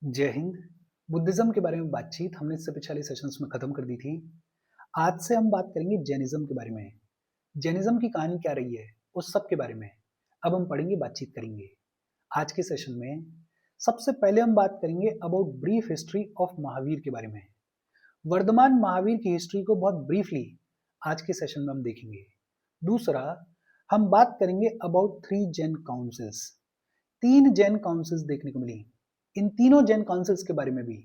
जय हिंद। बुद्धिज्म के बारे में बातचीत हमने इससे पिछले सेशंस में खत्म कर दी थी। आज से हम बात करेंगे जैनिज्म के बारे में। जैनिज्म की कहानी क्या रही है उस सब के बारे में अब हम पढ़ेंगे, बातचीत करेंगे। आज के सेशन में सबसे पहले हम बात करेंगे about brief history of Mahavir के बारे में। वर्धमान महावीर की हिस्ट्री को बहुत ब्रीफली आज के सेशन में हम देखेंगे। दूसरा, हम बात करेंगे about 3 Jain councils. 3 Jain councils देखने को मिली। इन तीनों जैन काउंसिल्स के बारे में भी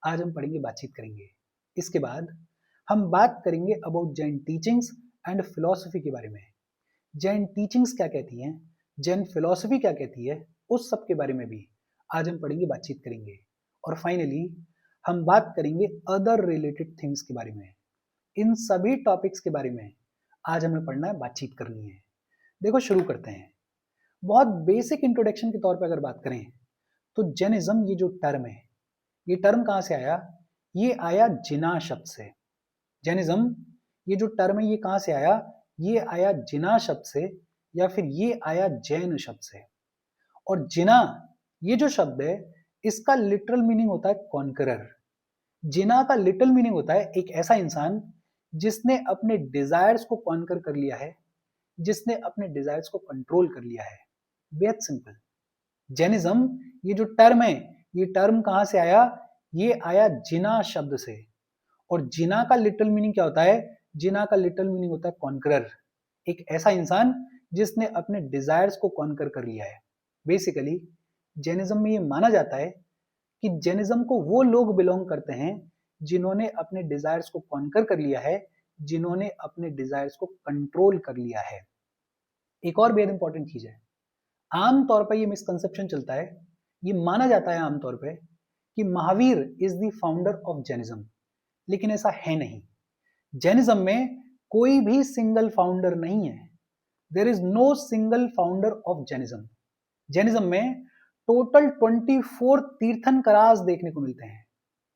आज हम पढ़ेंगे, बातचीत करेंगे। इसके बाद हम बात करेंगे about Jain teachings and philosophy के बारे में। जैन टीचिंग्स क्या कहती हैं, जैन फिलॉसफी क्या कहती है, उस सब के बारे में भी आज हम पढ़ेंगे, बातचीत करेंगे। और फाइनली हम बात करेंगे अदर रिलेटेड थिंग्स के बारे में। इन सभी टॉपिक्स के बारे में आज हमें पढ़ना है, बातचीत करनी है। देखो, शुरू करते हैं। बहुत बेसिक इंट्रोडक्शन के तौर पे अगर बात करें तो जैनिज्म, ये जो टर्म है, ये टर्म कहां से आया? ये आया जिना शब्द से। जैनिज्म, ये जो टर्म है, ये कहां से आया? ये आया जिना शब्द से, या फिर ये आया जैन शब्द से। और जिना, ये जो शब्द है, इसका लिटरल मीनिंग होता है कॉन्करर। जिना का लिटरल मीनिंग होता है एक ऐसा इंसान जिसने अपने डिजायर्स को कॉन्कर कर लिया है, जिसने अपने डिजायर्स को कंट्रोल कर लिया है। बेहद सिंपल। जैनिज्म, ये जो टर्म है, ये टर्म कहां से आया? ये आया जिना शब्द से। और जिना का लिटरल मीनिंग क्या होता है? जिना का लिटरल मीनिंग होता है कॉन्करर, एक ऐसा इंसान जिसने अपने डिजायर्स को कॉन्कर कर लिया है। बेसिकली जैनिज्म में ये माना जाता है कि जैनिज्म को वो लोग बिलोंग करते हैं जिन्होंने अपने डिजायर्स को कॉन्कर कर लिया है, जिन्होंने अपने डिजायर्स को कंट्रोल कर लिया है। एक और बेहद इंपॉर्टेंट चीज है, आमतौर पर ये मिसकंसेप्शन चलता है, ये माना जाता है आमतौर पे कि Mahavir is the founder of Jainism, लेकिन ऐसा है नहीं। जैनिज्म में कोई भी सिंगल फाउंडर नहीं है। There is no single founder of Jainism. Jainism में टोटल 24 तीर्थंकरास देखने को मिलते हैं।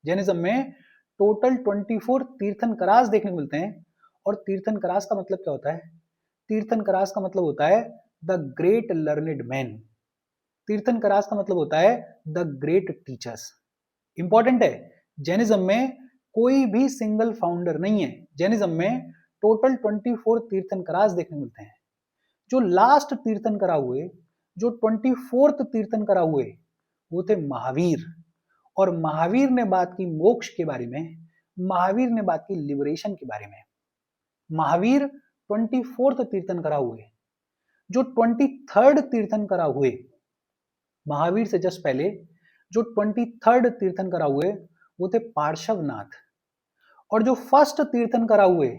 जैनिज्म में टोटल 24 तीर्थंकरास देखने को मिलते हैं। और तीर्थंकरास का मतलब क्या होता है? तीर्थंकरास का मतलब होता है द ग्रेट लर्निड मैन। तीर्थंकरास का मतलब होता है द ग्रेट टीचर्स। इंपॉर्टेंट है, जैनिज्म में कोई भी सिंगल फाउंडर नहीं है। जैनिज्म में टोटल 24 तीर्थंकरास देखने मिलते हैं। जो लास्ट तीर्थंकरा हुए, जो 24th तीर्थंकरा हुए, वो थे महावीर। और महावीर ने बात की मोक्ष के बारे में, महावीर ने बात की लिबरेशन के बारे में। महावीर 24th तीर्थंकरा हुए। जो 23rd तीर्थंकरा हुए, महावीर से जस्ट पहले जो 23rd तीर्थंकरा हुए, वो थे पार्श्वनाथ। और जो फर्स्ट तीर्थंकरा हुए,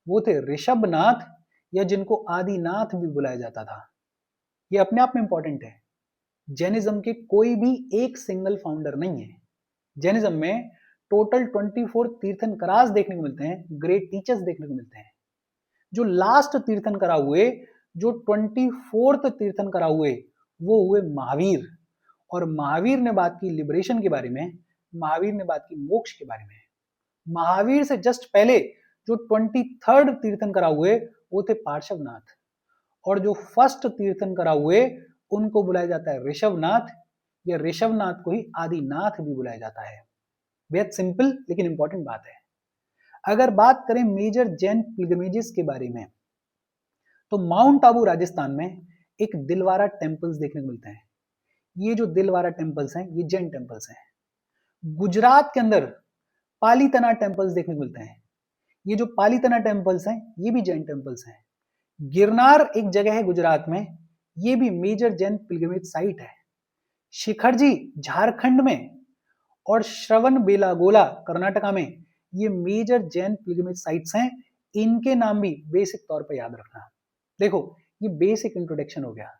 वो थे ऋषभनाथ, या जिनको आदिनाथ भी बुलाया जाता था। ये अपने आप में इंपॉर्टेंट है। जैनिज्म के कोई भी एक सिंगल फाउंडर नहीं है। जैनिज्म में टोटल 24 तीर्थंकरास देखने को मिलते हैं, ग्रेट टीचर्स देखने को मिलते हैं। जो लास्ट तीर्थंकरा हुए, जो 24th तीर्थंकरा हुए, वो हुए महावीर। और महावीर ने बात की लिबरेशन के बारे में, महावीर ने बात की मोक्ष के बारे में। महावीर से जस्ट पहले जो 23rd तीर्थंकरा हुए, वो थे पार्श्वनाथ। और जो फर्स्ट तीर्थंकरा हुए, उनको बुलाया जाता है ऋषभनाथ, या ऋषभनाथ को ही आदिनाथ भी बुलाया जाता है। बेहद सिंपल लेकिन इंपॉर्टेंट बात है। अगर बात करें मेजर जैन पिलग्रिमेजेस के बारे में, तो माउंट आबू राजस्थान में एक दिलवारा टेम्पल्स देखने को मिलते हैं। ये जो दिलवारा टेम्पल्स हैं, ये जैन टेम्पल्स हैं। गुजरात के अंदर पालीतना टेम्पल्स देखने को मिलते हैं। ये जो पालीतना टेम्पल्स हैं, ये भी जैन टेम्पल्स हैं। गिरनार एक जगह है गुजरात में, ये भी मेजर जैन पिलग्रिमेज साइट है। शिखरजी झारखंड में, और श्रवण बेलागोला कर्नाटका में, ये मेजर जैन पिलग्रिमेज साइट्स हैं। इनके नाम भी बेसिक तौर पर याद रखना। देखो, ये बेसिक इंट्रोडक्शन हो गया।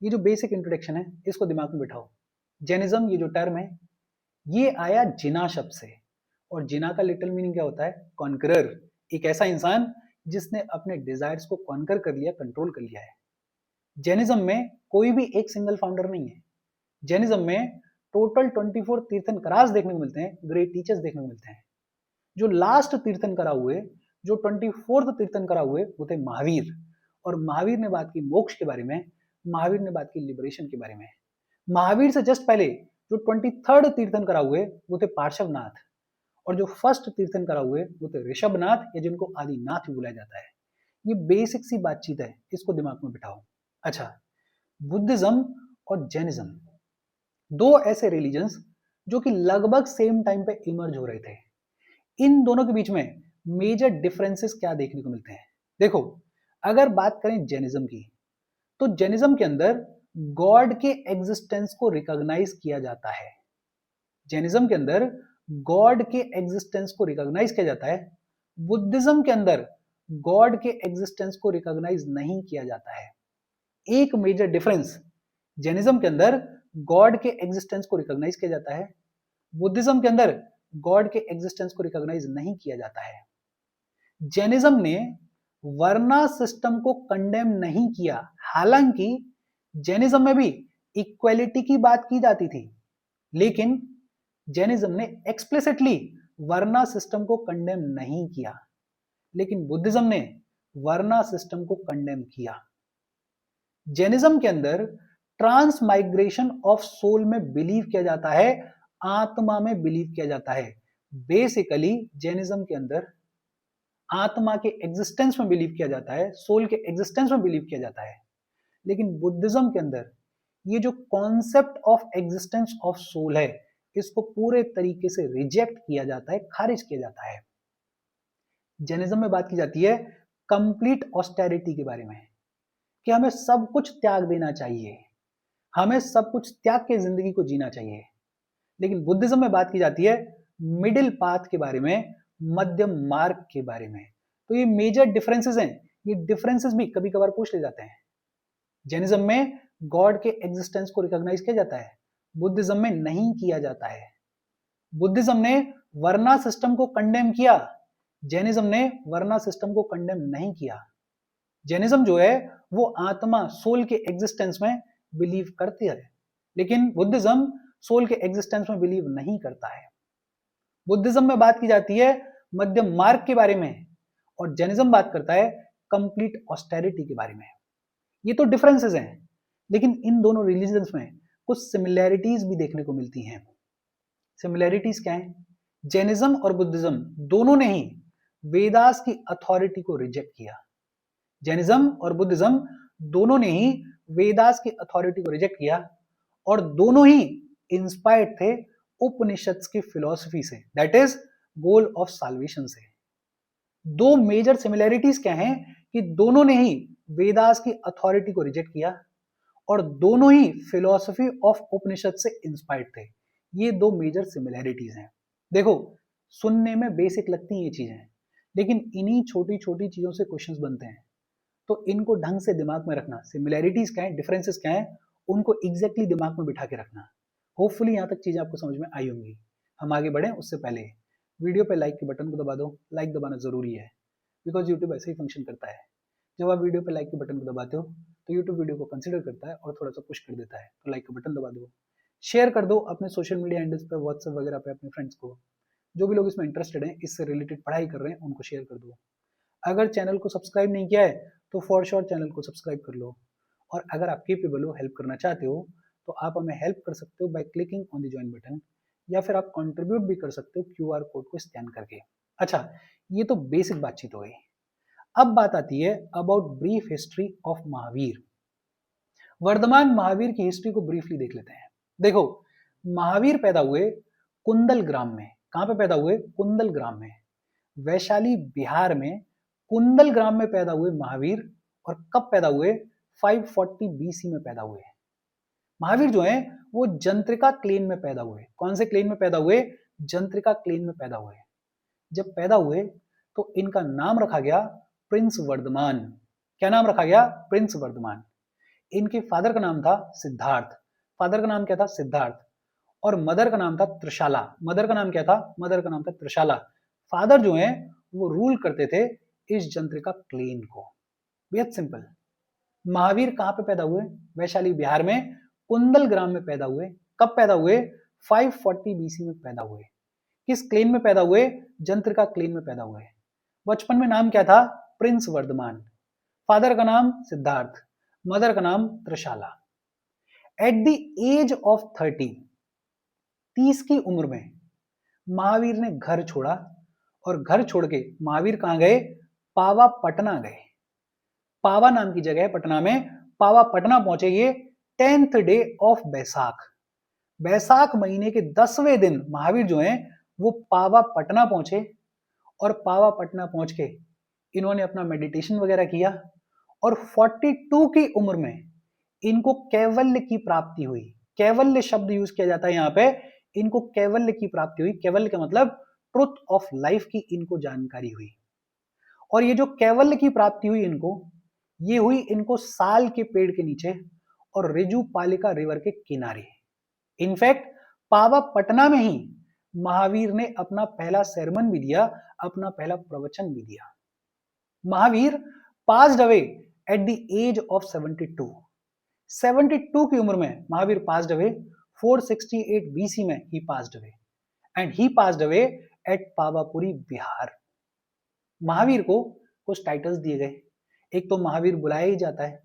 ये जो बेसिक इंट्रोडक्शन है, इसको दिमाग में बिठाओ। जैनिज्म, ये जो टर्म है, ये आया जिना शब्द से। और जिना का लिटरल मीनिंग क्या होता है? कॉन्करर, एक ऐसा इंसान जिसने अपने डिजायर्स को कॉन्कर कर लिया, कंट्रोल कर लिया है। जैनिज्म में कोई भी एक सिंगल फाउंडर नहीं है। जैनिज्म में टोटल 24 तीर्थंकरास देखने को मिलते हैं, ग्रेट टीचर्स देखने को मिलते हैं। जो लास्ट तीर्थंकरा हुए, जो 24th तीर्थंकरा हुए, वो थे महावीर। और महावीर ने बात की मोक्ष के बारे में, महावीर ने बात की लिबरेशन के बारे में। महावीर से जस्ट पहले जो 23rd तीर्थंकर हुए वो थे पार्श्वनाथ, और जो फर्स्ट तीर्थंकर हुए वो थे ऋषभनाथ, या जिनको आदिनाथ भी बुलाया जाता है। ये बेसिक सी बातचीत है, इसको दिमाग में बिठाओ। अच्छा, बुद्धिज्म और जैनिज्म, दो ऐसे रिलीजन्स जो कि लगभग सेम टाइम पे इमर्ज हो रहे थे। इन दोनों के बीच में मेजर डिफरेंसेस क्या देखने को मिलते हैं? देखो, अगर बात करें जैनिज्म की, तो जैनिज्म के अंदर गॉड के एग्जिस्टेंस को रिकॉग्नाइज किया जाता है। जैनिज्म के अंदर गॉड के एग्जिस्टेंस को रिकॉग्नाइज किया जाता है। बुद्धिज्म के अंदर गॉड के एग्जिस्टेंस को रिकॉग्नाइज नहीं किया जाता है। एक मेजर डिफरेंस, जैनिज्म के अंदर गॉड के एग्जिस्टेंस को रिकॉग्नाइज किया जाता है, बुद्धिज्म के अंदर गॉड के एग्जिस्टेंस को रिकॉग्नाइज नहीं किया जाता है। जैनिज्म ने वर्ना सिस्टम को कंडेम नहीं किया, हालांकि जैनिज्म में भी इक्वलिटी की बात की जाती थी, लेकिन जैनिज्म ने एक्सप्लिसिटली वर्ना सिस्टम को कंडेम नहीं किया। लेकिन बुद्धिज्म ने वर्ना सिस्टम को कंडेम किया। जैनिज्म के अंदर ट्रांस माइग्रेशन ऑफ सोल में बिलीव किया जाता है, आत्मा में बिलीव किया जाता है। बेसिकली जैनिज्म के अंदर आत्मा के एग्जिस्टेंस में बिलीव किया जाता है, सोल के एग्जिस्टेंस में बिलीव किया जाता है। लेकिन बुद्धिज्म के अंदर ये जो concept of existence of soul है, इसको पूरे तरीके से रिजेक्ट किया जाता है, खारिज किया जाता है। जैनिज्म में बात की जाती है कंप्लीट ऑस्टेरिटी के बारे में, कि हमें सब कुछ त्याग देना चाहिए, हमें सब कुछ त्याग के जिंदगी को जीना चाहिए। लेकिन बुद्धिज्म में बात की जाती है मिडिल पाथ के बारे में, मध्यम मार्ग के बारे में। तो ये मेजर डिफरेंसेस हैं, ये डिफरेंसेस भी कभी कभार पूछ ले जाते हैं। जैनिज्म में गॉड के एग्जिस्टेंस को रिकॉग्नाइज किया जाता है, बुद्धिज्म में नहीं किया जाता है। बुद्धिज्म ने वर्ना सिस्टम को कंडेम किया, जैनिज्म ने वर्ना सिस्टम को कंडेम नहीं किया। जैनिज्म जो है वो आत्मा, सोल के एग्जिस्टेंस में बिलीव करती है, लेकिन बुद्धिज्म सोल के एग्जिस्टेंस में बिलीव नहीं करता है। बुद्धिज्म में बात की जाती है मध्यम मार्ग के बारे में, और जैनिज्म बात करता है कंप्लीट ऑस्टेरिटी के बारे में। ये तो डिफरेंसेस हैं, लेकिन इन दोनों रिलीजन्स में कुछ सिमिलैरिटीज भी देखने को मिलती हैं। सिमिलैरिटीज क्या है? जैनिज्म और बुद्धिज्म दोनों ने ही वेदास की अथॉरिटी को रिजेक्ट किया। जैनिज्म और बुद्धिज्म दोनों ने ही वेदास की अथॉरिटी को रिजेक्ट किया, और दोनों ही इंस्पायर्ड थे उपनिषद की फिलॉसफी से, that is goal of solvation से। दो मेजर सिमिलैरिटीज क्या हैं कि दोनों ने ही वेदास की अथॉरिटी को रिजेक्ट किया, और दोनों ही फिलॉसफी ऑफ उपनिषद से इंस्पायर्ड थे। ये दो मेजर सिमिलैरिटीज हैं। देखो, सुनने में बेसिक लगती हैं ये चीजें, लेकिन इन्हीं छोटी छोटी चीजों से क्वेश्चंस बनते हैं। तो इनको ढंग से दिमाग में रखना, सिमिलैरिटीज क्या है, डिफरेंसेस क्या है, उनको एग्जैक्टली दिमाग में बिठा के रखना। होपफुली यहाँ तक चीजें आपको समझ में आई होंगी। हम आगे बढ़े उससे पहले वीडियो पे लाइक के बटन को दबा दो। लाइक दबाना जरूरी है, बिकॉज यूट्यूब ऐसे ही फंक्शन करता है। जब आप वीडियो पे लाइक के बटन को दबाते हो तो यूट्यूब वीडियो को कंसिडर करता है और थोड़ा सा पुश कर देता है। तो लाइक का बटन दबा दो, शेयर कर दो अपने सोशल मीडिया हैंडल्स पे, व्हाट्सएप वगैरह पे अपने फ्रेंड्स को। जो भी लोग इसमें इंटरेस्टेड हैं, इससे रिलेटेड पढ़ाई कर रहे हैं, उनको शेयर कर दो। अगर चैनल को सब्सक्राइब नहीं किया है तो फॉर श्योर चैनल को सब्सक्राइब कर लो। और अगर आप केपेबल हो, हेल्प करना चाहते हो, तो आप हमें हेल्प कर सकते हो by clicking on the join button, या फिर आप कंट्रीब्यूट भी कर सकते हो क्यूआर कोड को स्कैन करके। अच्छा, ये तो बेसिक बातचीत हो गई। अब बात आती है about brief history of Mahavir. Vardhaman Mahavir की हिस्ट्री को ब्रीफली देख लेते हैं। देखो, महावीर पैदा हुए कुंदल ग्राम में। कहां पे पैदा हुए? कुंदल ग्राम में, वैशाली बिहार में कुंदल ग्राम में पैदा हुए महावीर। और कब पैदा हुए? 540 बीसी में पैदा हुए। महावीर जो है वो जंत्रिका क्लेन में पैदा हुए। कौन से क्लेन में पैदा हुए? जंत्रिका क्लेन में पैदा हुए। जब पैदा हुए तो इनका नाम रखा गया प्रिंस वर्धमान। क्या नाम रखा गया? प्रिंस वर्धमान। इनके फादर का नाम था सिद्धार्थ। फादर का नाम क्या था? सिद्धार्थ। और मदर का नाम था त्रिशाला। मदर का नाम क्या था? मदर का नाम था त्रिशाला। फादर जो है वो रूल करते थे इस जंत्रिका क्लेन को। बेहद सिंपल। महावीर कहां पे पैदा हुए? वैशाली बिहार में कुंदल ग्राम में पैदा हुए। कब पैदा हुए? 540 बीसी में पैदा हुए। किस क्लेन में पैदा हुए? जंत्रिका क्लेन में पैदा हुए। बचपन में नाम क्या था? प्रिंस वर्धमान। फादर का नाम सिद्धार्थ, मदर का नाम Trishala. At the age of 30 30 की उम्र में महावीर ने घर छोड़ा और घर छोड़ के महावीर कहां गए? पावा पटना गए। पावा नाम की जगह है पटना में, पावा पटना पहुंचे ये 10th डे ऑफ बैसाख। बैसाख महीने के 10वें दिन महावीर जो हैं वो पावा पटना पहुंचे और पावा पटना पहुंच के इन्होंने अपना मेडिटेशन वगैरह किया और 42 की उम्र में इनको कैवल्य की प्राप्ति हुई। कैवल्य शब्द यूज किया जाता है यहाँ पे, इनको कैवल्य की प्राप्ति हुई। कैवल्य का मतलब ट्रुथ ऑफ लाइफ की इनको जानकारी हुई। और ये जो कैवल्य की प्राप्ति हुई इनको, ये हुई इनको साल के पेड़ के नीचे और रिजू पालिका रिवर के किनारे। इनफैक्ट पावा पटना में ही महावीर ने अपना पहला sermon भी दिया, अपना पहला प्रवचन भी दिया। Mahavir passed away at the age of 72। 72 की उम्र में महावीर passed away। 468 BC में he passed away and he passed away at Pawapuri Bihar. Mahavir को कुछ टाइटल्स दिए गए। एक तो महावीर बुलाया ही जाता है।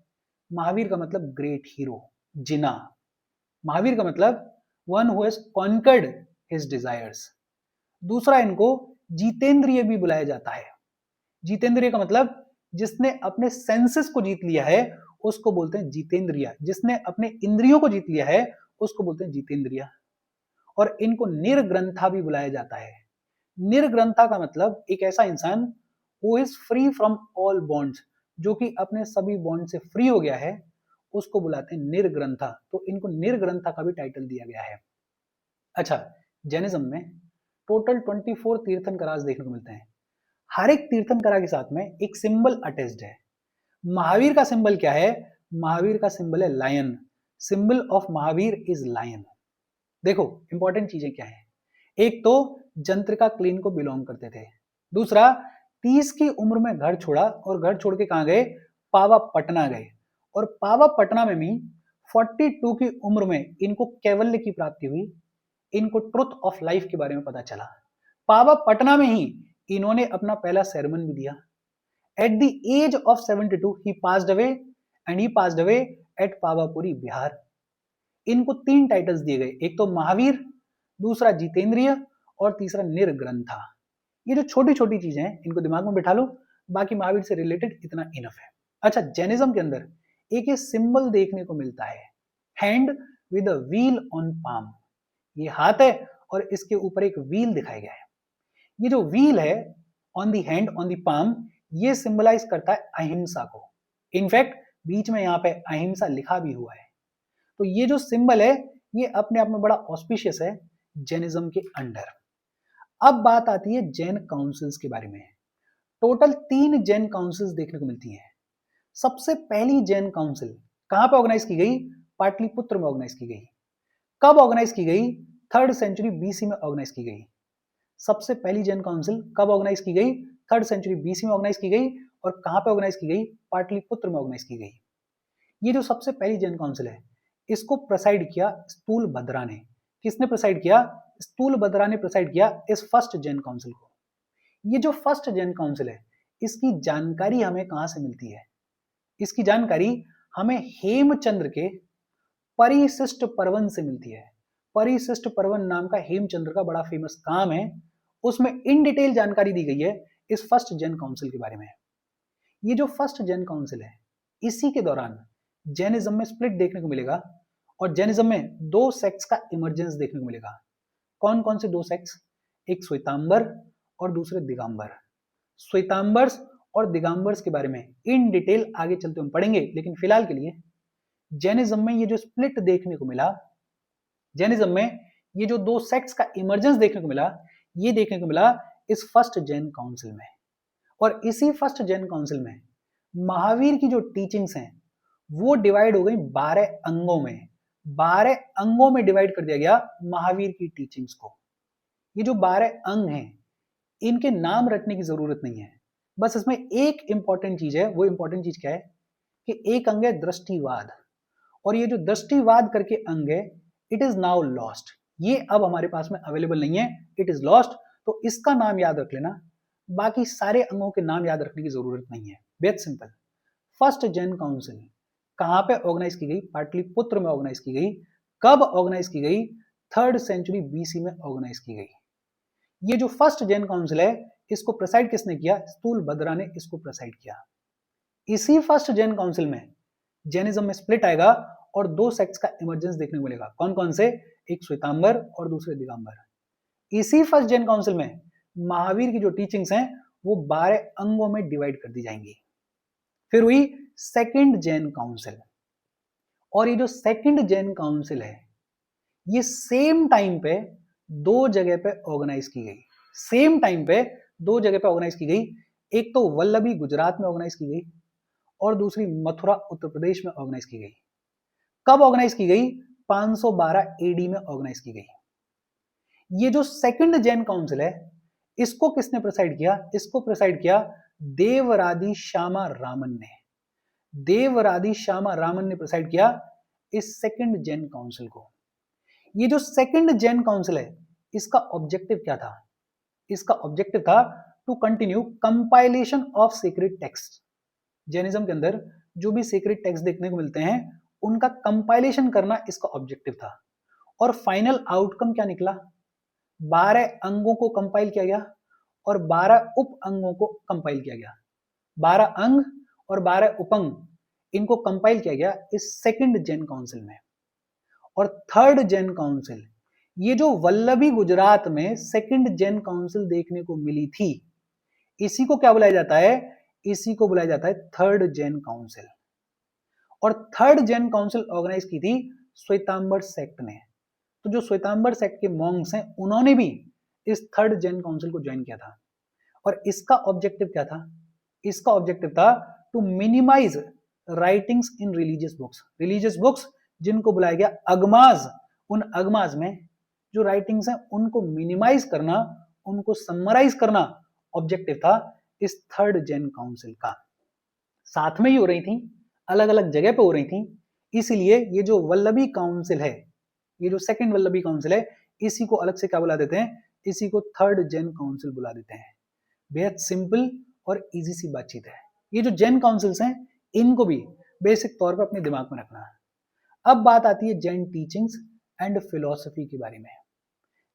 महावीर का मतलब ग्रेट हीरो, जिना। महावीर का मतलब one who has conquered his desires. दूसरा, इनको जीतेंद्रिय भी बुलाया जाता है। जीतेंद्रिय का मतलब जिसने अपने सेंसेस को जीत लिया है उसको बोलते हैं जीतेंद्रिय। जिसने अपने इंद्रियों को जीत लिया है उसको बोलते हैं जीतेंद्रिय। और इनको निर्ग्रंथा भी बुलाया जाता है। निर्ग्रंथा का मतलब एक ऐसा इंसान who is free from all bonds, जो कि अपने सभी बॉन्ड से फ्री हो गया है, उसको बुलाते हैं निर्ग्रंथा। तो इनको निर्ग्रंथा का भी टाइटल दिया गया है। अच्छा, जैनिज्म में टोटल 24 तीर्थंकरास देखने को मिलते हैं। हर एक तीर्थंकरा के साथ में एक सिंबल अटैच्ड है। महावीर का सिंबल क्या है? महावीर का सिंबल है lion. Symbol of Mahavir is lion. देखो इंपॉर्टेंट चीजें क्या है। एक तो जंत्रिका क्लीन को बिलोंग करते थे। दूसरा, 30 की उम्र में घर छोड़ा और घर छोड़ के कहां गए? पावा पटना गए। और पावा पटना में भी 42 की उम्र में इनको कैवल्य की प्राप्ति हुई। इनको ट्रुथ ऑफ लाइफ के बारे में पता चला। पावा पटना में ही इन्होंने अपना पहला sermon भी दिया। At the age of 72 he passed away and he passed away at Pawapuri Bihar. इनको 3 टाइटल्स दिए गए। एक तो महावीर, दूसरा जीतेंद्रिय और तीसरा निर्ग्रंथा। ये जो छोटी छोटी चीजें हैं इनको दिमाग में बिठा लो, बाकी महावीर से रिलेटेड इतना इनफ है। अच्छा, जैनिज्म के अंदर एक ये सिंबल देखने को मिलता है, hand with a wheel on palm. ये हाथ है और इसके ऊपर एक व्हील दिखाया गया है। ये जो व्हील है on the hand, on the palm, ये सिंबलाइज करता है अहिंसा को। इनफैक्ट बीच में यहाँ पे अहिंसा लिखा भी हुआ है। तो ये जो सिंबल है ये अपने आप में बड़ा ऑस्पिशियस है जैनिज्म के अंडर। अब बात आती है जैन काउंसिल्स के बारे में। टोटल 3 जैन काउंसिल्स देखने को मिलती हैं। सबसे पहली जैन काउंसिल कहां पे ऑर्गेनाइज की गई? पाटलिपुत्र में ऑर्गेनाइज की गई। कब ऑर्गेनाइज की गई? 3rd सेंचुरी BC में ऑर्गेनाइज की गई। सबसे पहली जैन काउंसिल कब ऑर्गेनाइज की गई? 3rd सेंचुरी BC में ऑर्गेनाइज की गई। और कहां पे ऑर्गेनाइज की गई? पाटलिपुत्र में ऑर्गेनाइज की गई। ये जो सबसे पहली जैन काउंसिल है इसको प्रेसाइड किया स्थूल भद्रा ने। किसने प्रेसाइड किया? स्थूल भद्रा ने प्रेसाइड किया इस फर्स्ट जैन काउंसिल को। ये जो फर्स्ट जैन काउंसिल है इसकी जानकारी हमें कहां से मिलती है? इसकी जानकारी हमें हेमचंद्र के परिशिष्ट पर्वन से मिलती है। परिशिष्ट पर्वन नाम का हेमचंद्र का बड़ा फेमस काम है, उसमें इन डिटेल जानकारी दी गई है इस फर्स्ट जैन काउंसिल के बारे में। ये जो फर्स्ट जैन काउंसिल है इसी के दौरान जैनिज्म में स्प्लिट देखने को मिलेगा और जैनिज्म में 2 सेक्ट्स का इमर्जेंस देखने को मिलेगा। कौन कौन से 2 सेक्ट्स? एक श्वेतांबर और दूसरे दिगंबर। श्वेतांबर्स और दिगंबर्स के बारे में इन डिटेल आगे चलते हम पढ़ेंगे, लेकिन फिलहाल के लिए जैनिज्म में ये जो स्प्लिट देखने को मिला, जैनिज्म में ये जो 2 सेक्ट्स का इमर्जेंस देखने को मिला, ये देखने को मिला इस फर्स्ट जैन काउंसिल में। और इसी फर्स्ट जैन काउंसिल में महावीर की जो टीचिंग्स हैं वो डिवाइड हो गई 12 अंगों में। 12 अंगों में डिवाइड कर दिया गया महावीर की टीचिंग्स को। ये जो 12 अंग हैं इनके नाम रटने की जरूरत नहीं है, बस इसमें एक इंपॉर्टेंट चीज है। वो इंपॉर्टेंट चीज क्या है कि एक अंग है दृष्टिवाद, और ये जो दृष्टिवाद करके अंग है इट इज नाउ लॉस्ट। ये अब हमारे पास में अवेलेबल नहीं है, इट इज लॉस्ट। तो इसका नाम याद रख लेना, बाकी सारे अंगों के नाम याद रखने की जरूरत नहीं है। बेहद सिंपल। फर्स्ट जैन काउंसिल कहां पे ऑर्गेनाइज की गई? पाटलिपुत्र में ऑर्गेनाइज की गई। कब ऑर्गेनाइज की गई? 3rd सेंचुरी बीसी में ऑर्गेनाइज की गई। ये जो फर्स्ट जैन काउंसिल है, इसको प्रेसाइड किसने किया? स्थूलभद्रा ने इसको प्रेसाइड किया। इसी फर्स्ट जैन काउंसिल में जैनिज्म में स्प्लिट आएगा और 2 सेक्ट्स का इमर्जेंस देखने को मिलेगा। कौन कौन से? एक श्वेतांबर और दूसरे दिगंबर। इसी फर्स्ट जैन काउंसिल में महावीर की जो टीचिंग्स हैं वो 12 अंगों में डिवाइड कर दी जाएंगी। फिर हुई सेकंड जैन काउंसिल, और ये जो सेकंड जैन काउंसिल है ये सेम टाइम पे 2 जगह पे ऑर्गेनाइज की गई। सेम टाइम पे 2 जगह पे ऑर्गेनाइज की गई। एक तो वल्लभी गुजरात में ऑर्गेनाइज की गई और दूसरी मथुरा उत्तर प्रदेश में ऑर्गेनाइज की गई। कब ऑर्गेनाइज की गई? 512 एडी में ऑर्गेनाइज की गई। ये जो सेकंड जैन काउंसिल है इसको किसने प्रेसाइड किया? इसको प्रेसाइड किया देवरादि श्यामा रामन ने। देवरादि श्यामा रामन ने प्रेसाइड किया इस सेकंड जैन काउंसिल को। ये जो सेकंड जैन काउंसिल है इसका ऑब्जेक्टिव क्या था? इसका ऑब्जेक्टिव था to continue compilation of secret text. Jainism के अंदर जो भी सीक्रेट टेक्स्ट देखने को मिलते हैं उनका कंपाइलेशन करना इसका ऑब्जेक्टिव था। और फाइनल आउटकम क्या निकला? 12 अंगों को कंपाइल किया गया और 12 उप अंगों को कंपाइल किया गया। 12 अंग और 12 उपअंग इनको कंपाइल किया गया इस सेकंड जैन काउंसिल में। और थर्ड जैन काउंसिल, ये जो वल्लभी गुजरात में सेकंड जैन काउंसिल देखने को मिली थी, इसी को क्या बुलाया जाता है? इसी को बुलाया जाता है थर्ड जैन काउंसिल। और थर्ड जैन काउंसिल ऑर्गेनाइज की थी श्वेतांबर सेक्ट ने। तो जो श्वेतांबर सेक्ट के मॉन्क्स हैं उन्होंने भी इस थर्ड जैन काउंसिल को ज्वाइन किया था। और इसका ऑब्जेक्टिव क्या था? इसका ऑब्जेक्टिव था to minimise writings in religious books. Religious books जिनको बुलाया गया अगमाज, उन अगमाज में जो राइटिंग्स हैं उनको मिनिमाइज करना, उनको समराइज करना ऑब्जेक्टिव था इस थर्ड जैन काउंसिल का। साथ में ही हो रही थी, अलग अलग जगह पे हो रही थी, इसीलिए ये जो वल्लभी काउंसिल है, ये जो सेकंड वल्लभी काउंसिल है, इसी को अलग से क्या बुला देते हैं? इसी को थर्ड जैन काउंसिल बुला देते हैं। बेहद सिंपल और इजी सी बातचीत है। ये जो जैन काउंसिल्स हैं इनको भी बेसिक तौर पर अपने दिमाग में रखना है। अब बात आती है जैन टीचिंग्स एंड फिलॉसफी के बारे में।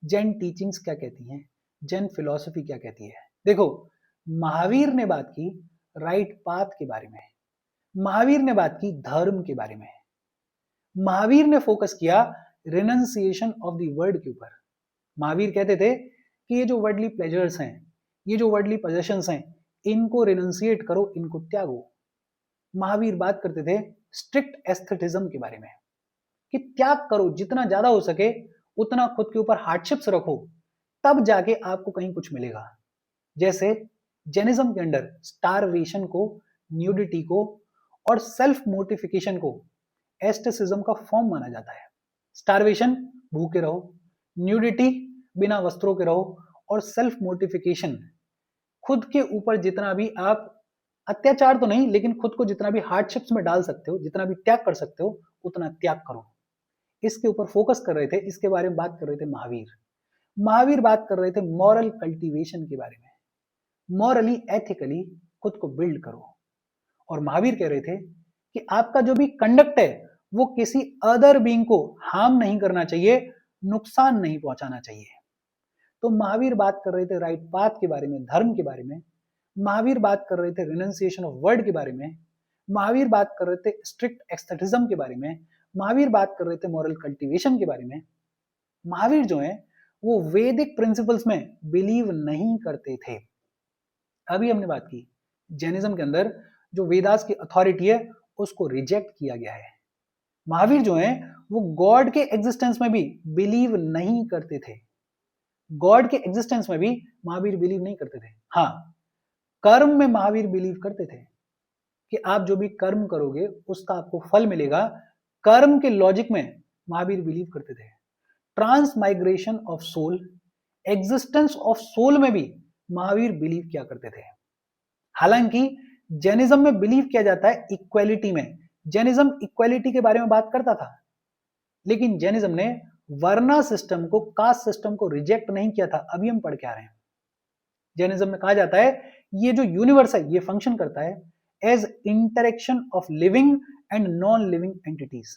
जैन टीचिंग्स क्या कहती हैं, जैन फिलॉसफी क्या कहती है? देखो, महावीर ने बात की राइट पाथ के बारे में, महावीर ने बात की धर्म के बारे में, महावीर ने फोकस किया रिनंसिएशन ऑफ द वर्ड के ऊपर। महावीर कहते थे कि ये जो वर्डली प्लेजर्स हैं, ये जो वर्डली पोजेशंस हैं, इनको रिनंसिएट करो, इनको त्यागो। महावीर बात करते थे स्ट्रिक्ट एस्थेटिज्म के बारे में कि त्याग करो, जितना ज्यादा हो सके उतना खुद के ऊपर हार्डशिप्स रखो, तब जाके आपको कहीं कुछ मिलेगा। जैसे जैनिज्म के अंदर स्टारवेशन को, न्यूडिटी को और सेल्फ मोटिफिकेशन को एस्टेटिज्म का फॉर्म माना जाता है। स्टारवेशन भूखे रहो, न्यूडिटी बिना वस्त्रों के रहो, और सेल्फ मोटिफिकेशन खुद के ऊपर जितना भी आप अत्याचार तो नहीं लेकिन खुद को जितना भी हार्डशिप्स में डाल सकते हो, जितना भी त्याग कर सकते हो उतना त्याग करो। इसके ऊपर फोकस कर रहे थे, इसके बारे में बात कर रहे थे महावीर। महावीर बात कर रहे थे मॉरल कल्टीवेशन के बारे में, मॉरली एथिकली खुद को बिल्ड करो। और महावीर कह रहे थे कि आपका जो भी कंडक्ट है वो किसी अदर बीइंग को हार्म नहीं करना चाहिए, नुकसान नहीं पहुंचाना चाहिए। तो महावीर बात कर रहे थे राइट पाथ के बारे में, धर्म के बारे में। महावीर बात कर रहे थे रिनंसिएशन ऑफ वर्ड के बारे में। महावीर बात कर रहे थे स्ट्रिक्ट एस्थेटिज्म के बारे में। महावीर बात कर रहे थे मॉरल कल्टीवेशन के बारे में। महावीर जो है वो वैदिक प्रिंसिपल्स में बिलीव नहीं करते थे। अभी हमने बात की जैनिज्म के अंदर जो वेदास की अथॉरिटी है उसको रिजेक्ट किया गया है। महावीर जो है वो गॉड के एग्जिस्टेंस में भी बिलीव नहीं करते थे। गॉड के एग्जिस्टेंस में भी महावीर बिलीव नहीं करते थे। हाँ, कर्म में महावीर बिलीव करते थे कि आप जो भी कर्म करोगे उसका आपको फल मिलेगा। कर्म के लॉजिक में महावीर बिलीव करते थे। Transmigration of soul, existence of soul में भी महावीर बिलीव किया करते थे। हालांकि जैनिज्म में बिलीव किया जाता है इक्वालिटी में। जैनिज्म इक्वालिटी के बारे में बात करता था, लेकिन जैनिज्म ने वर्ना सिस्टम को, कास्ट सिस्टम को रिजेक्ट नहीं किया था। अभी हम पढ़ के आ रहे हैं। जैनिज्म में कहा जाता है ये जो यूनिवर्स है ये फंक्शन करता है as interaction of living and non living entities.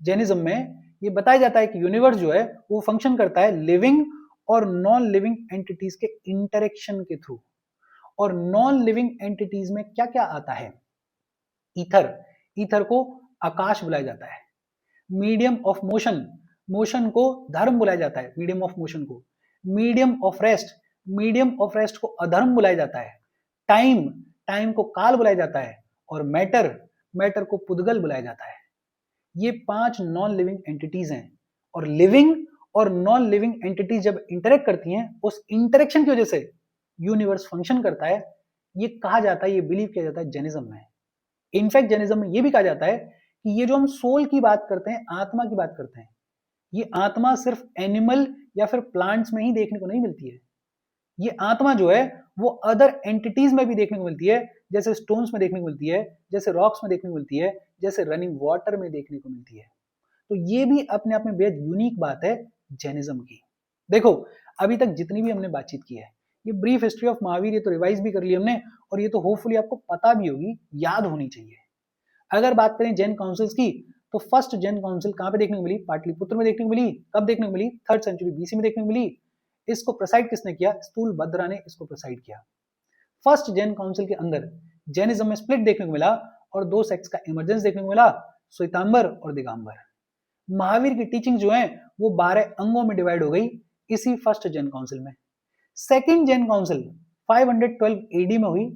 Jainism में ये बताया जाता है कि यूनिवर्स जो है वो फंक्शन करता है लिविंग और नॉन लिविंग एंटिटीज के इंटरेक्शन के थ्रू। और नॉन लिविंग एंटिटीज में क्या क्या आता है? ईथर, ईथर को आकाश बुलाया जाता है। मीडियम ऑफ मोशन, मोशन को धर्म बुलाया जाता है, मीडियम ऑफ मोशन को। Medium of rest, medium of rest को अधर्म बुलाया जाता है। टाइम, टाइम को काल बुलाया जाता है। और मैटर, मैटर को पुद्गल बुलाया जाता है। ये 5 नॉन लिविंग एंटिटीज हैं। और लिविंग और नॉन लिविंग एंटिटीज जब इंटरेक्ट करती हैं, उस इंटरेक्शन की वजह से यूनिवर्स फंक्शन करता है। ये कहा जाता है, ये बिलीव किया जाता है जैनिज्म में। इनफैक्ट जैनिज्म में ये भी कहा जाता है कि ये जो हम सोल की बात करते हैं, आत्मा की बात करते हैं, ये आत्मा सिर्फ एनिमल या फिर प्लांट्स में ही देखने को नहीं मिलती है। ये आत्मा जो है वो अदर एंटिटीज में भी देखने को मिलती है, जैसे स्टोन्स में देखने को मिलती है, जैसे रॉक्स में देखने को मिलती है, जैसे रनिंग वाटर में देखने को मिलती है। तो ये भी अपने आप में बेहद यूनिक बात है जैनिज्म की। देखो, अभी तक जितनी भी हमने बातचीत की है, ये ब्रीफ हिस्ट्री ऑफ महावीर, ये तो रिवाइज भी कर ली हमने, और ये तो होपफुली आपको पता भी होगी, याद होनी चाहिए। अगर बात करें जैन काउंसिल्स की, तो फर्स्ट जैन काउंसिल कहां पे देखने को मिली? पाटलिपुत्र में देखने को मिली। कब देखने को मिली? 3rd सेंचुरी बीसी में देखने को मिली। इसको प्रेसाइड किसने किया? स्थूलभद्रा ने इसको प्रेसाइड किया। फर्स्ट जैन काउंसिल के अंदर जैनिज्म में स्प्लिट देखने को मिला और 2 सेक्ट्स का इमरजेंस देखने को मिला, श्वेतांबर और दिगंबर। महावीर की टीचिंग जो है वो 12 अंगों में डिवाइड हो गई इसी फर्स्ट जैन काउंसिल में। सेकंड जैन काउंसिल 512 एडी में हुई।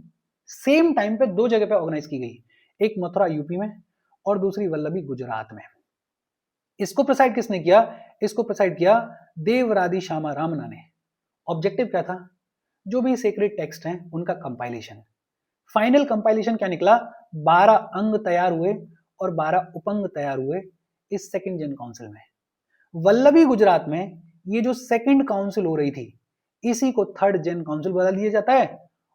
सेम टाइम पे 2 जगह पे ऑर्गेनाइज की गई, एक मथुरा यूपी में और दूसरी वल्लभी गुजरात में। इसको प्रेसाइड किसने किया? इसको प्रेसाइड किया देवरादि श्यामा रामना ने। ऑब्जेक्टिव क्या था? जो भी सेक्रेड टेक्स्ट हैं उनका कंपाइलेशन। फाइनल कंपाइलेशन क्या निकला? 12 अंग तैयार हुए और 12 उपंग तैयार हुए इस सेकंड जैन काउंसिल में। वल्लभी गुजरात में ये जो सेकंड काउंसिल हो रही थी, इसी को 3rd जैन काउंसिल बदल दिया जाता है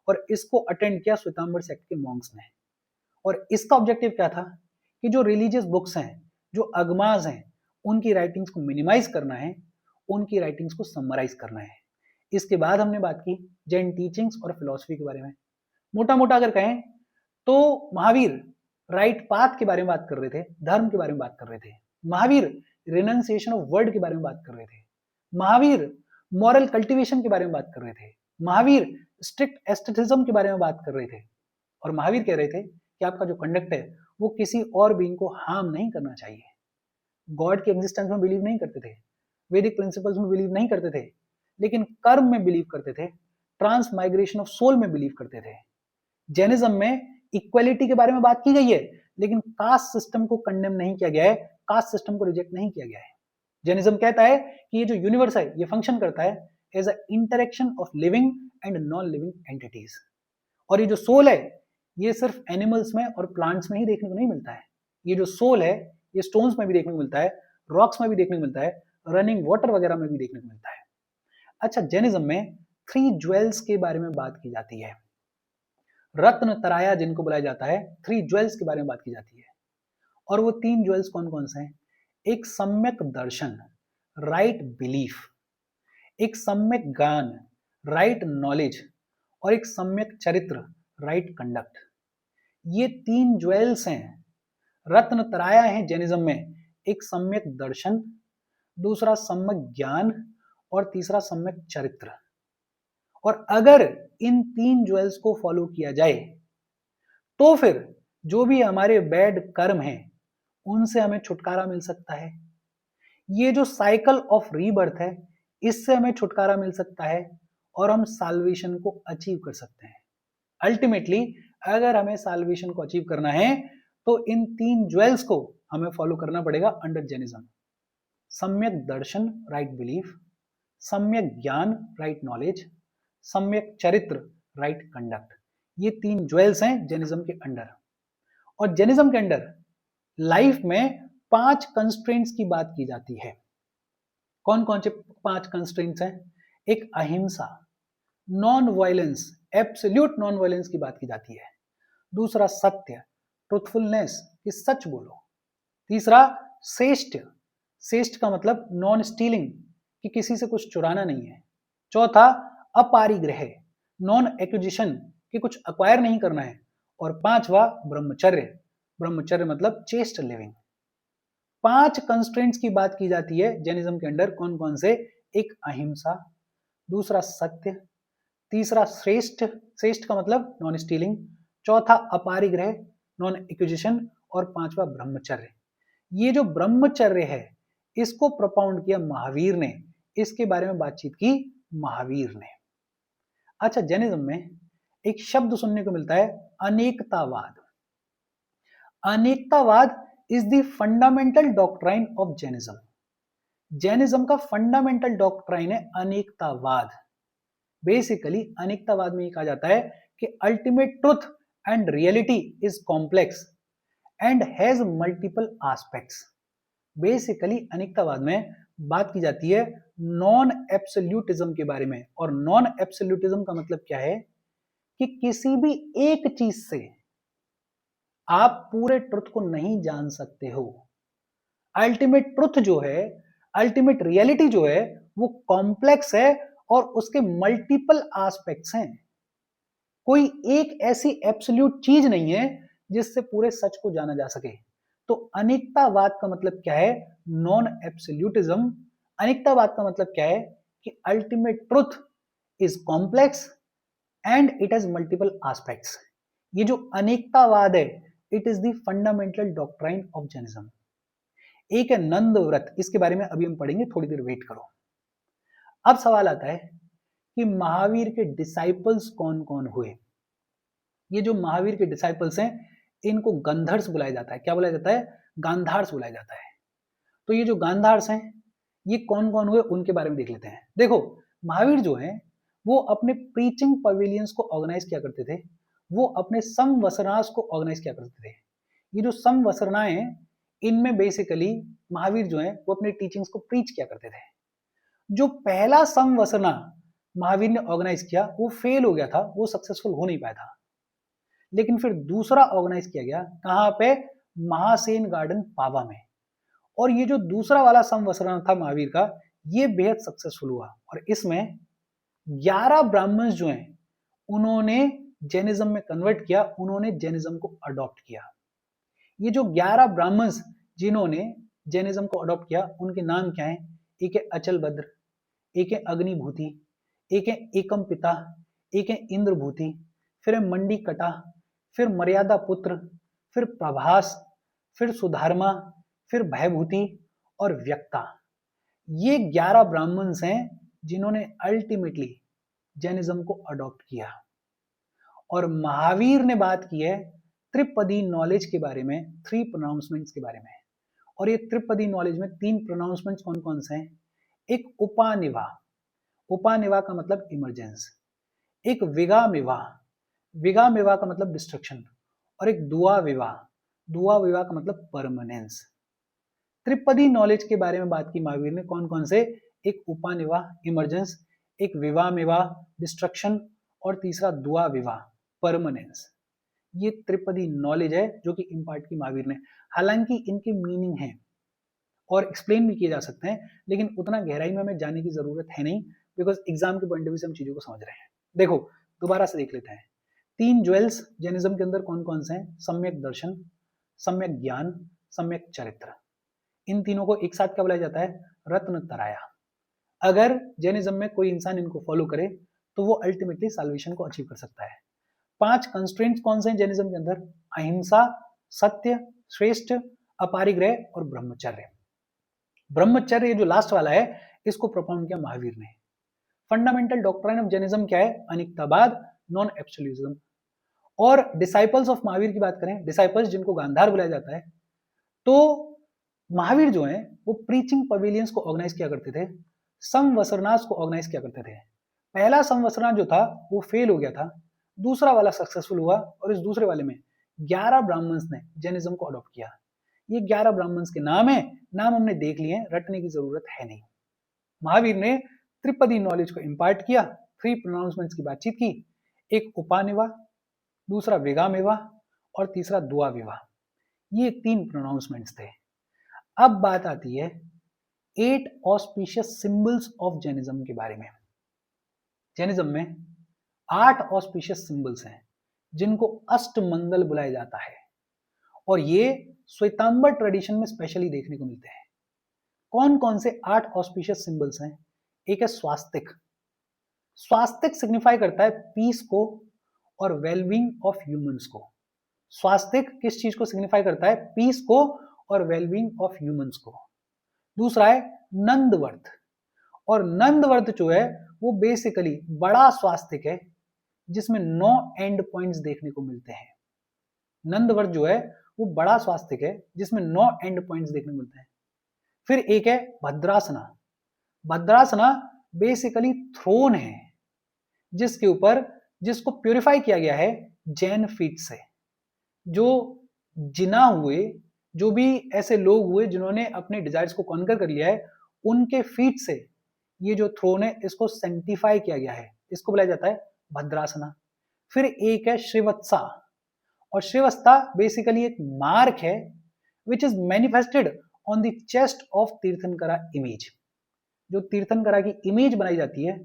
और इसको अटेंड किया श्वेतांबर सेक्ट के मॉन्क्स ने। और इसका ऑब्जेक्टिव क्या था कि जो रिलीजियस बुक्स हैं, जो अगमाज हैं, उनकी राइटिंग्स को मिनिमाइज करना है, उनकी राइटिंग्स को समराइज करना है। इसके बाद हमने बात की जैन टीचिंग्स और फिलॉसफी के बारे में। मोटा मोटा अगर कहें तो महावीर राइट पाथ के बारे में बात कर रहे थे, धर्म के बारे में बात कर रहे थे। महावीर रिनंसिएशन ऑफ वर्ड के बारे में बात कर रहे थे। महावीर मॉरल कल्टीवेशन के बारे में बात कर रहे थे। महावीर स्ट्रिक्ट एस्थेटिज्म के बारे में बात कर रहे थे। और महावीर कह रहे थे कि आपका जो कंडक्ट है वो किसी और बीइंग को हार्म नहीं करना चाहिए। गॉड के एग्जिस्टेंस में बिलीव नहीं करते थे, वैदिक प्रिंसिपल्स में बिलीव नहीं करते थे, लेकिन कर्म में बिलीव करते थे, ट्रांस माइग्रेशन ऑफ सोल में बिलीव करते थे। जैनिज्म में इक्वालिटी के बारे में बात की गई है, लेकिन कास्ट सिस्टम को कंडेम नहीं किया गया है, कास्ट सिस्टम को रिजेक्ट नहीं किया गया है। जैनिज्म कहता है कि ये जो यूनिवर्स है ये फंक्शन करता है as a interaction of living and non living entities. और ये जो सोल है ये सिर्फ एनिमल्स में और प्लांट्स में ही देखने को नहीं मिलता है। ये जो सोल है ये स्टोन्स में भी देखने को मिलता है, रॉक्स में भी देखने को मिलता है, रनिंग वाटर वगैरह में भी देखने को मिलता है। अच्छा, जैनिज्म में 3 ज्वेल्स के बारे में बात की जाती है। रत्न तराया जिनको बुलाया जाता है, 3 ज्वेल्स के बारे में बात की जाती है। और वो 3 ज्वेल्स कौन कौन से हैं? एक सम्यक दर्शन, राइट बिलीफ, एक सम्यक ज्ञान, राइट नॉलेज, और एक सम्यक चरित्र, राइट कंडक्ट। ये 3 ज्वेल्स हैं, रत्न तराया है जैनिज्म में। एक सम्यक दर्शन, दूसरा सम्यक ज्ञान और तीसरा सम्यक चरित्र। और अगर इन 3 ज्वेल्स को फॉलो किया जाए तो फिर जो भी हमारे बैड कर्म हैं उनसे हमें छुटकारा मिल सकता है। ये जो साइकिल ऑफ रीबर्थ है इससे हमें छुटकारा मिल सकता है और हम साल्वेशन को अचीव कर सकते हैं। अल्टीमेटली अगर हमें साल्वेशन को अचीव करना है तो इन 3 ज्वेल्स को हमें फॉलो करना पड़ेगा अंडर जैनिज्म। सम्यक दर्शन, राइट बिलीफ, सम्यक ज्ञान, राइट नॉलेज, सम्यक चरित्र, राइट कंडक्ट। ये 3 ज्वेल्स हैं जैनिज्म के अंडर। और जैनिज्म के अंडर लाइफ में 5 कंस्ट्रेंट्स की बात की जाती है। कौन कौन से 5 कंस्ट्रेंट्स हैं? एक अहिंसा, non violence, absolute non violence की बात की जाती है। दूसरा सत्य, ट्रुथफुलनेस, कि सच बोलो। तीसरा श्रेष्ठ, श्रेष्ठ का मतलब नॉन स्टीलिंग, कि किसी से कुछ चुराना नहीं है। चौथा अपारिग्रह, नॉन एक्विजिशन, कि कुछ अक्वायर नहीं करना है। और 5वां ब्रह्मचर्य, ब्रह्मचर्य मतलब चेस्ट लिविंग। 5 कंस्ट्रेंट्स की बात की जाती है जैनिज्म के अंदर। कौन कौन से? एक अहिंसा, दूसरा सत्य, तीसरा श्रेष्ठ, श्रेष्ठ का मतलब नॉन स्टीलिंग, चौथा अपारिग्रह नॉन एक्विजिशन, और पांचवा ब्रह्मचर्य। ये जो ब्रह्मचर्य है इसको प्रोपाउंड किया महावीर ने, इसके बारे में बातचीत की महावीर ने। अच्छा, जैनिज्म में एक शब्द सुनने को मिलता है अनेकतावाद। अनेकतावाद is the fundamental doctrine of Jainism. Jainism का फंडामेंटल डॉक्ट्राइन है अनेकतावाद। बेसिकली अनेकतावाद में ये कहा जाता है कि ultimate truth and reality is complex and has multiple aspects. Basically अनेकतावाद में बात की जाती है नॉन एब्सोल्यूटिज्म के बारे में। और नॉन एब्सोल्यूटिज्म का मतलब क्या है कि किसी भी एक चीज से आप पूरे ट्रुथ को नहीं जान सकते हो। अल्टीमेट ट्रुथ जो है, अल्टीमेट रियलिटी जो है, वो कॉम्प्लेक्स है और उसके मल्टीपल एस्पेक्ट्स हैं। कोई एक ऐसी एब्सोल्यूट चीज नहीं है जिससे पूरे सच को जाना जा सके। तो अनेकतावाद का मतलब क्या है? Non absolutism. अनेकतावाद का मतलब क्या है कि ultimate truth is complex and it has multiple aspects. ये जो अनेकतावाद है, it is the fundamental doctrine of Jainism. एक है नंद व्रत, इसके बारे में अभी हम पढ़ेंगे, थोड़ी देर वेट करो। अब सवाल आता है कि महावीर के डिसाइपल्स कौन कौन हुए। ये जो महावीर के डिसाइपल्स हैं इनको गंधर्स बुलाया जाता है। क्या बुलाया जाता है? गांधार्स बुलाया जाता है। तो ये जो गांधार्स हैं ये कौन कौन हुए उनके बारे में देख लेते हैं। देखो, महावीर जो हैं वो अपने प्रीचिंग पवेलियंस को ऑर्गेनाइज किया करते थे। वो अपने समवसनास को ऑर्गेनाइज किया करते थे। ये जो समवसनाएं हैं इनमें बेसिकली महावीर जो है वो अपने टीचिंग्स को प्रीच किया करते थे। जो पहला समवसना महावीर ने ऑर्गेनाइज किया वो फेल हो गया था, वो सक्सेसफुल हो नहीं पाया था। लेकिन फिर दूसरा ऑर्गेनाइज किया गया, कहां पे? महासेन गार्डन पावा में। और ये जो दूसरा वाला समवसना था महावीर का, ये बेहद सक्सेसफुल हुआ और इसमें 11 ब्राह्मण्स जो हैं उन्होंने जैनिज्म में कन्वर्ट किया, उन्होंने जैनिज्म को अडॉप्ट किया। ये जो 11 ब्राह्मण्स जिन्होंने जैनिज्म को अडॉप्ट किया उनके नाम क्या हैं? एक है अचल भद्र, एक है अग्निभूति, एक है एकम पिता, एक है इंद्रभूति, फिर है मंडी कटा, फिर मर्यादा पुत्र, फिर प्रभास, फिर सुधारमा, फिर भयभूति और व्यक्ता। ये 11 ब्राह्मण्स हैं जिन्होंने अल्टीमेटली जैनिज्म को अडॉप्ट किया। और महावीर ने बात की है त्रिपदी नॉलेज के बारे में, 3 प्रोनाउंसमेंट्स के बारे में। और ये त्रिपदी नॉलेज में 3 प्रोनाउंसमेंट्स कौन कौन से हैं? एक उपानिवा, उपानिवा का मतलब इमरजेंस, एक विगामिवा, विगामिवा का मतलब डिस्ट्रक्शन, और एक दुआ विवाह, दुआ विवाह का मतलब परमानेंस। त्रिपदी नॉलेज के बारे में बात की महावीर ने। कौन कौन से? एक उपानिवा इमरजेंस, एक विवामिवा डिस्ट्रक्शन, और तीसरा दुआ विवाह परमानेंस। ये त्रिपदी नॉलेज है जो कि इम्पार्ट की महावीर ने। हालांकि इनके मीनिंग है और एक्सप्लेन भी किए जा सकते हैं, लेकिन उतना गहराई में हमें जाने की जरूरत है नहीं, बिकॉज एग्जाम के पॉइंट ऑफ व्यू से हम चीजों को समझ रहे हैं। देखो, दोबारा से देख लेते हैं। 3 ज्वेल्स जैनिज्म के अंदर कौन कौन से हैं? सम्यक दर्शन, सम्यक ज्ञान, सम्यक चरित्र। इन तीनों को एक साथ क्या बुलाया जाता है? रत्न तराया। अगर जैनिज्म में कोई इंसान इनको फॉलो करे तो वो अल्टीमेटली सॉल्वेशन को अचीव कर सकता है। 5 कंस्ट्रेंट्स कौन से हैं जैनिज्म के अंदर? अहिंसा, सत्य, श्रेष्ठ, अपारिग्रह और ब्रह्मचर्य। ब्रह्मचर्य ये जो लास्ट वाला है इसको प्रोपाउंड किया महावीर ने। फंडामेंटल डॉक्ट्राइन ऑफ जैनिज्म क्या है? अनिक्तावाद, नॉन एब्सोल्यूटिज्म। और डिसाइपल्स ऑफ महावीर की बात करें, डिसाइपल्स जिनको गांधार बुलाया जाता है, तो महावीर जो है वो प्रीचिंग पवेलियंस को ऑर्गेनाइज किया करते थे, समवसरनास को ऑर्गेनाइज किया करते थे। पहला समवसरना जो था वो फेल हो गया था, दूसरा वाला सक्सेसफुल हुआ और इस दूसरे वाले में 11 ब्राह्मण्स ने जैनिज्म को अडॉप्ट किया। ये 11 ब्राह्मण्स के नाम है, नाम हमने देख लिए हैं, रटने की जरूरत है नहीं। महावीर ने त्रिपदी नॉलेज को इंपार्ट किया, 3 प्रोनाउंसमेंट्स की बातचीत की, एक उपानिवा, दूसरा विगामिवा और तीसरा दुआ विवाह। ये 3 प्रोनाउंसमेंट्स थे। अब बात आती है 8 ऑस्पिशियस सिंबल्स ऑफ जैनिज्म के बारे में। जैनिज्म में 8 ऑस्पिशियस सिंबल्स हैं जिनको अष्टमंगल बुलाया जाता है, और ये श्वेतांबर ट्रेडिशन में स्पेशली देखने को मिलते हैं। कौन कौन से 8 ऑस्पिशियस सिंबल्स हैं? एक है स्वास्तिक। स्वास्तिक सिग्निफाई करता है पीस को और वेलबींग ऑफ ह्यूमंस को। स्वास्तिक किस चीज को सिग्निफाई करता है? पीस को और वेलबींग ऑफ ह्यूमंस को। दूसरा है नंदवर्त, और नंदवर्त जो है वो बेसिकली बड़ा स्वास्तिक है जिसमें 9 एंड पॉइंट्स देखने को मिलते हैं। नंदवर्त जो है वो बड़ा स्वास्तिक है जिसमें 9 एंड पॉइंट्स देखने को मिलते हैं। फिर एक है भद्रासना। भद्रासना बेसिकली थ्रोन है जिसके ऊपर जिसको प्यूरिफाई किया गया है जैन फीट से। जो जिना हुए, जो भी ऐसे लोग हुए जिन्होंने अपने डिजायर्स को कॉन्कर कर लिया है, उनके फीट से ये जो थ्रोन है इसको सेंटिफाई किया गया है, इसको बुलाया जाता है भद्रासना। फिर एक है श्रीवत्सा, और श्रीवत्सा बेसिकली एक मार्क है which is manifested on the chest of tirthankara image. जो तीर्थंकरा की इमेज बनाई जाती है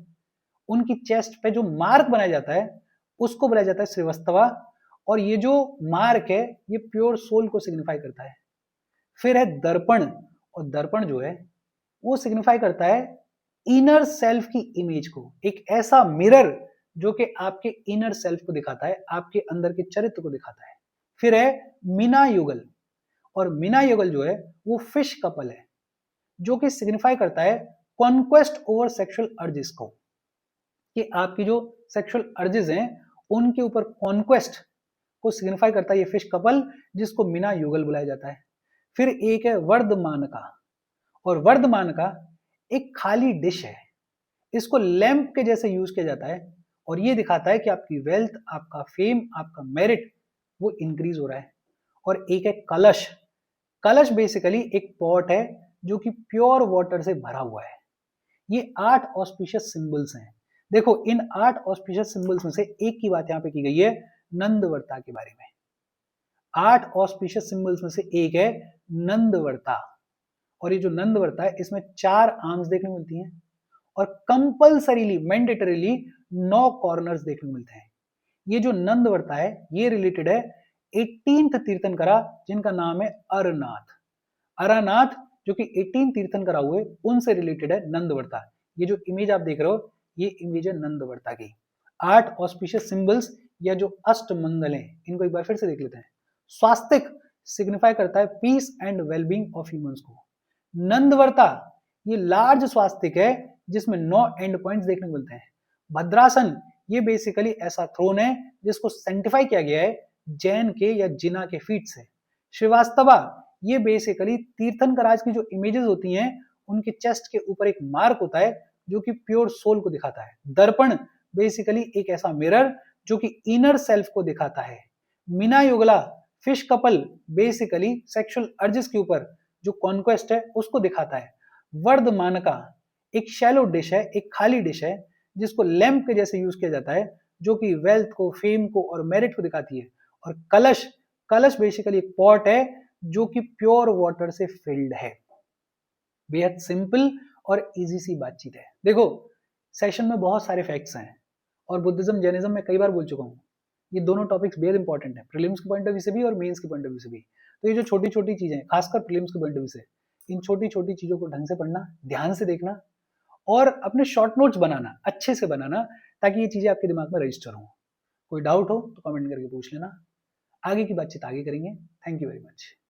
उनकी चेस्ट पे जो मार्क बनाया जाता है उसको बुलाया जाता है श्रीवत्सवा, और ये जो मार्क है ये प्योर सोल को सिग्निफाई करता है। फिर है दर्पण, और दर्पण जो है वो सिग्निफाई करता है इनर सेल्फ की इमेज को, एक ऐसा मिरर जो कि आपके इनर सेल्फ को दिखाता है, आपके अंदर के चरित्र को दिखाता है। फिर है मीना युगल, और मीना युगल जो है वो फिश कपल है जो कि सिग्निफाई करता है कॉन्क्वेस्ट ओवर सेक्सुअल अर्जेस को, कि आपकी जो सेक्सुअल अर्जेस हैं उनके ऊपर कॉन्क्वेस्ट को सिग्निफाई करता है ये फिश कपल, जिसको मीना युगल बुलाया जाता है। फिर एक है वर्धमानका, और वर्धमानका एक खाली डिश है, इसको लैंप के जैसे यूज किया जाता है और ये दिखाता है कि आपकी वेल्थ, आपका फेम, आपका मेरिट वो इंक्रीज हो रहा है। और एक है कलश। कलश बेसिकली एक पॉट है जो कि प्योर वाटर से भरा हुआ है। ये 8 ऑस्पिशियस सिंबल्स हैं। देखो इन 8 ऑस्पिशियस सिंबल्स में से एक की बात यहाँ पे की गई है नंदवर्ता के बारे में। 8 ऑस्पिशियस सिंबल्स में से एक है नंदवर्ता, और ये जो नंदवर्ता है इसमें 4 आर्म्स देखने को मिलती हैं और कंपल्सरीली मैंडेटरीली 9 कॉर्नर्स देखने को मिलते हैं। ये जो नंदवर्ता है ये रिलेटेड है 18th तीर्थंकरा जिनका नाम है अरनाथ। अरनाथ जो कि 18 तीर्थंकरा हुए उनसे रिलेटेड है नंदवर्ता। ये जो इमेज आप देख रहे हो ये इमेज है नंदवर्ता की। 8 ऑस्पिशियस सिंबल्स या जो अष्टमंगल हैं इनको एक बार फिर से देख लेते हैं। स्वास्तिक सिग्निफाई करता है peace and wellbeing of humans को। नंदवर्ता ये लार्ज स्वास्तिक है जिसमें 9 एंड पॉइंट्स देखने को मिलते हैं। भद्रासन ये बेसिकली ऐसा थ्रोन है जिसको सेंटिफाई किया गया है जैन के या जिना के फीट से। श्रीवास्तवा ये बेसिकली तीर्थंकराज की जो इमेजेस होती हैं उनके चेस्ट के ऊपर एक मार्क होता है जो कि प्योर सोल को दिखाता है। दर्पण बेसिकली एक ऐसा मिरर जो कि इनर सेल्फ को दिखाता है। मीना युगला fish couple basically sexual urges के ऊपर जो कॉन्क्वेस्ट है उसको दिखाता है। वर्धमानका एक शैलो डिश है, एक खाली डिश है जिसको लैंप के जैसे यूज किया जाता है जो कि वेल्थ को, फेम को और मेरिट को दिखाती है। और कलश, कलश बेसिकली एक पॉट है जो कि प्योर वाटर से फिल्ड है। बेहद सिंपल और इजी सी बातचीत है। देखो सेशन में बहुत सारे फैक्ट्स हैं और बुद्धिज्म जैनिज्म में कई बार बोल चुका हूँ, ये दोनों टॉपिक्स बेहद इंपॉर्टेंट है प्रीलिम्स के पॉइंट ऑफ व्यू से भी और मेंस के पॉइंट ऑफ व्यू से भी। तो ये जो छोटी छोटी चीजें खासकर प्रीलिम्स के पॉइंट ऑफ व्यू से, इन छोटी छोटी चीजों को ढंग से पढ़ना, ध्यान से देखना और अपने शॉर्ट नोट्स बनाना, अच्छे से बनाना ताकि ये चीजें आपके दिमाग में रजिस्टर हो। कोई डाउट हो तो कमेंट करके पूछ लेना। आगे की बातचीत आगे करेंगे। Thank you very much.